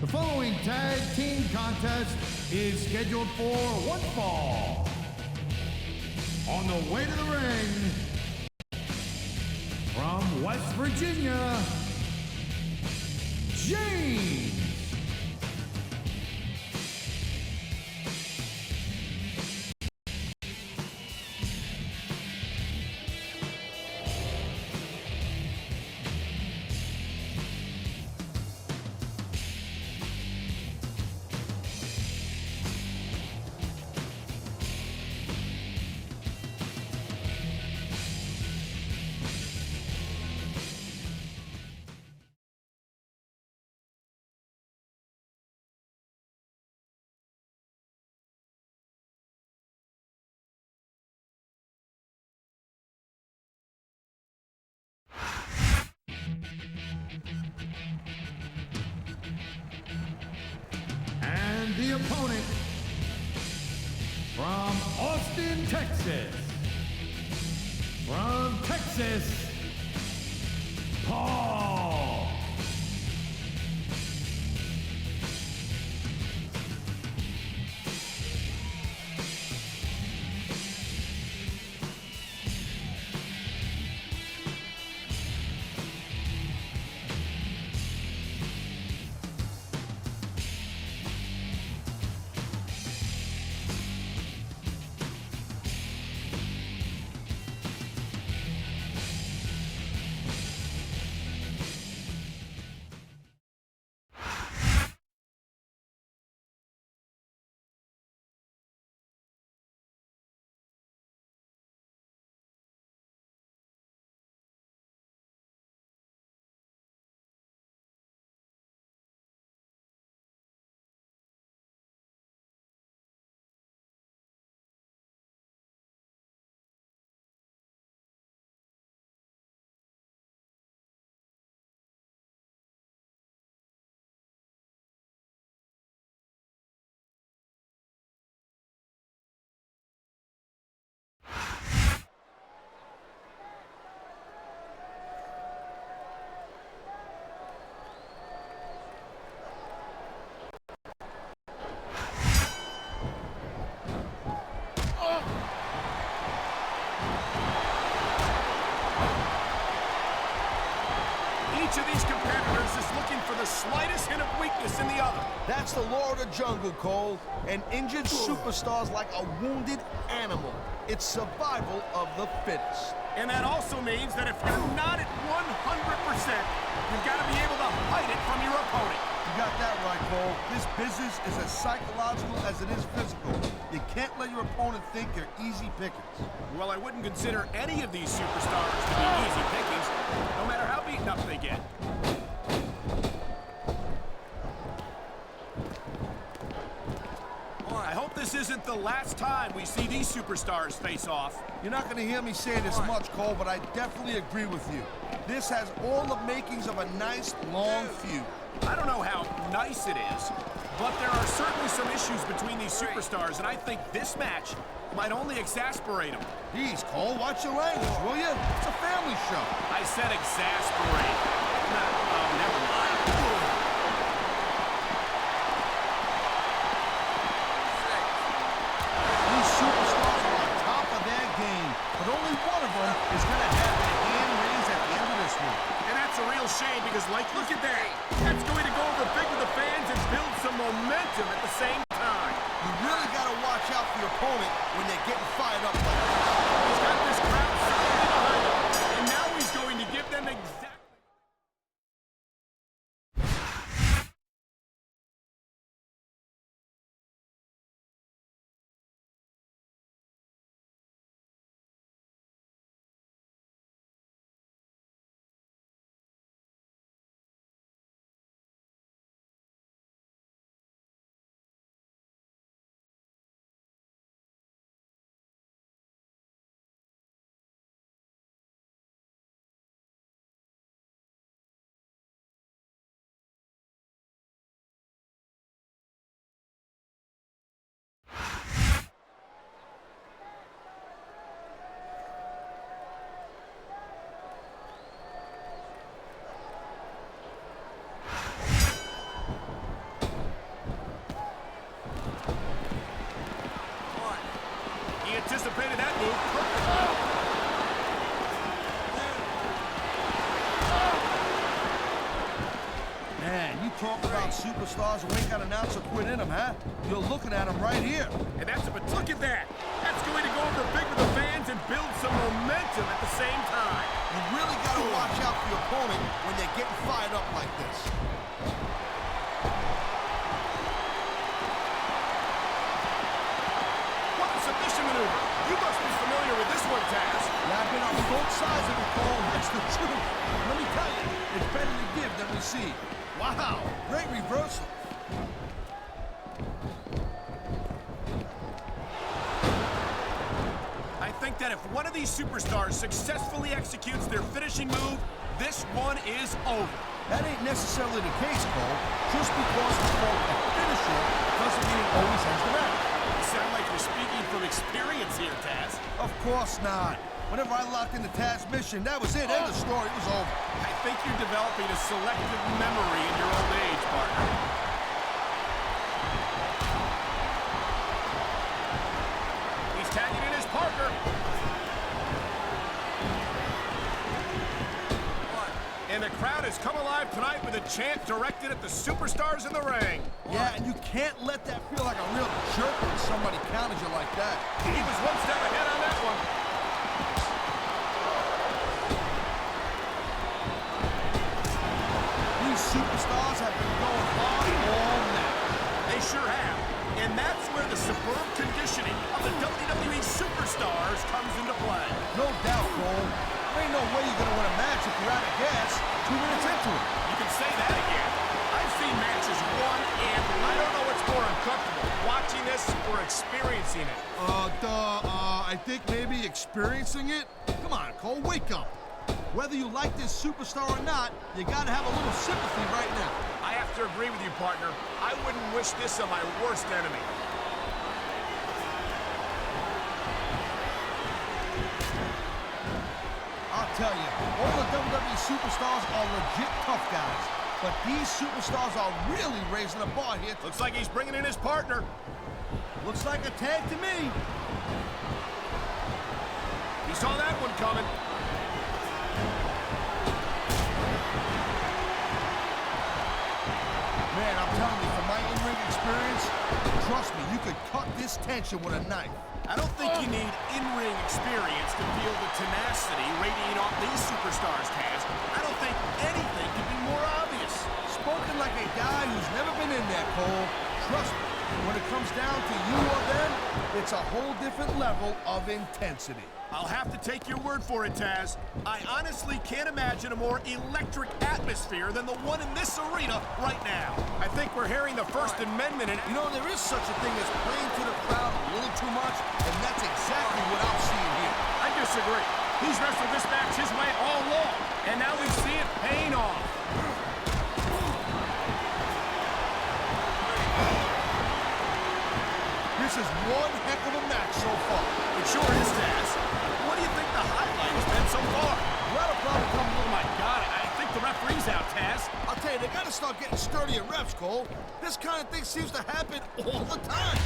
The following tag team contest is scheduled for one fall. On the way to the ring, from West Virginia, James. And the opponent, from Austin, Texas, Paul. Each of these competitors is looking for the slightest hint of weakness in the other. That's the law of the jungle, Cole. An injured superstar's like a wounded animal. It's survival of the fittest. And that also means that if you're not at 100%, you've got to be able to hide it from your opponent. You got that right, Cole. This business is as psychological as it is physical. You can't let your opponent think you're easy pickings. Well, I wouldn't consider any of these superstars to be easy pickings, no matter how beaten up they get. I hope this isn't the last time we see these superstars face off. You're not going to hear me say this much, Cole, but I definitely agree with you. This has all the makings of a nice, long feud. I don't know how nice it is, but there are certainly some issues between these superstars, and I think this match might only exasperate them. Geez, Cole, watch your language, will you? It's a family show. I said exasperate. Oh, never mind. These superstars are on top of their game, but only one of them is going to have their hand raised at the end of this one. And that's a real shame because, like, look at that. That's going to go over big with the fans and build some momentum at the same time. You really got to watch out for your opponent when they're getting fired up like this. He's got this crowd solidly behind him, and now he's going to give them exactly anticipated that move perfectly. Man, you talk about superstars who ain't got an ounce of quit in them, huh? You're looking at them right here. And but look at that. That's going to go over big with the fans and build some momentum at the same time. You really got to watch out for your opponent when they're getting fired up like this. What a submission maneuver. You must be familiar with this one, Taz. Yeah, I've been on both sides of the call. That's the truth. Let me tell you, it's better to give than receive. Wow, great reversal. I think that if one of these superstars successfully executes their finishing move, this one is over. That ain't necessarily the case, Cole. Just because it's called a finisher doesn't mean it always ends the match. You sound like you're speaking from experience here, Taz. Of course not. Whenever I locked into Taz's mission, that was it. End of story. It was over. I think you're developing a selective memory in your old age, partner. He's tagging in his partner. And the crowd has come alive tonight with a chant directed at the superstars in the ring. Yeah, and you can't let that feel like a real jerk when somebody counters you like that. He was one step ahead on that one. These superstars have been going hard all night. They sure have. And that's where the superb conditioning of the WWE superstars comes into play. No doubt, Cole. There ain't no way you're going to win a match if you're out of gas 2 minutes into it. You can say that again. I've seen matches won, and I don't know what's more uncomfortable, watching this or experiencing it. I think maybe experiencing it? Come on, Cole, wake up. Whether you like this superstar or not, you got to have a little sympathy right now. I have to agree with you, partner. I wouldn't wish this on my worst enemy. I'll tell you, all the WWE superstars are legit tough guys. But these superstars are really raising the bar here. Looks like he's bringing in his partner. Looks like a tag to me. He saw that one coming. Man, I'm telling you, from my in-ring experience, trust me, you could cut this tension with a knife. I don't think you need in-ring experience to feel the tenacity radiating off these superstars, Taz. I don't think anything could be more obvious. Spoken like a guy who's never been in there, Cole. Trust me, when it comes down to you or them, it's a whole different level of intensity. I'll have to take your word for it, Taz. I honestly can't imagine a more electric atmosphere than the one in this arena right now. I think we're hearing the First Amendment and... You know, there is such a thing as playing to the crowd a little too much, and that's exactly what I'm seeing here. I disagree. He's wrestled this match his way all along, and now we see it paying off. This is one heck of a match so far. It sure is, Taz. What do you think the highlight has been so far? That'll probably come. Oh my God, I think the referee's out, Taz. I'll tell you, they gotta start getting sturdier refs, Cole. This kind of thing seems to happen all the time.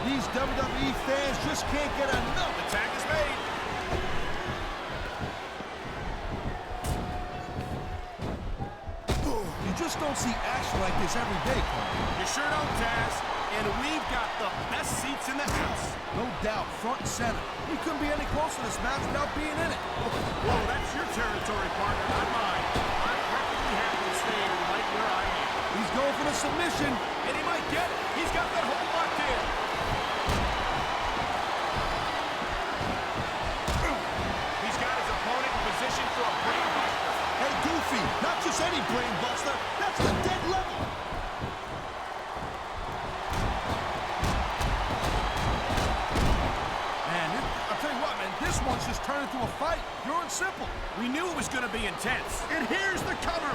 These WWE fans just can't get enough. The tag is made. You just don't see action like this every day, Cole. You sure don't, Taz. And we've got the best seats in the house. No doubt, front and center. We couldn't be any closer to this match without being in it. Whoa, that's your territory, partner, not mine. I'm perfectly happy staying right where I am. He's going for the submission. And he might get it. He's got that hold locked in. He's got his opponent in position for a brain buster. Hey, Goofy, not just any brain buster. That's the dead level. Man, I'll tell you what, man, this one's just turned into a fight. Pure and simple. We knew it was going to be intense. And here's the cover.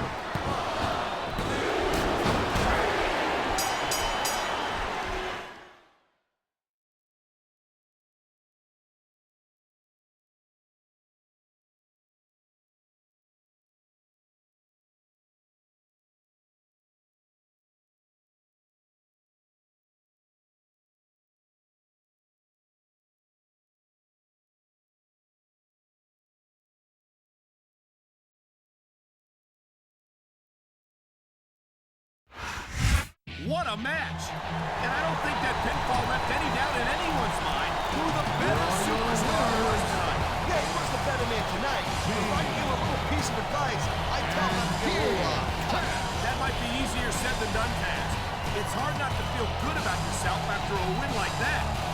What a match! And I don't think that pinfall left any doubt in anyone's mind who the better superstar was tonight. Yeah, he was the better man tonight. If I give him a little piece of advice, I'd tell him to get a little cut. That might be easier said than done, Taz. It's hard not to feel good about yourself after a win like that.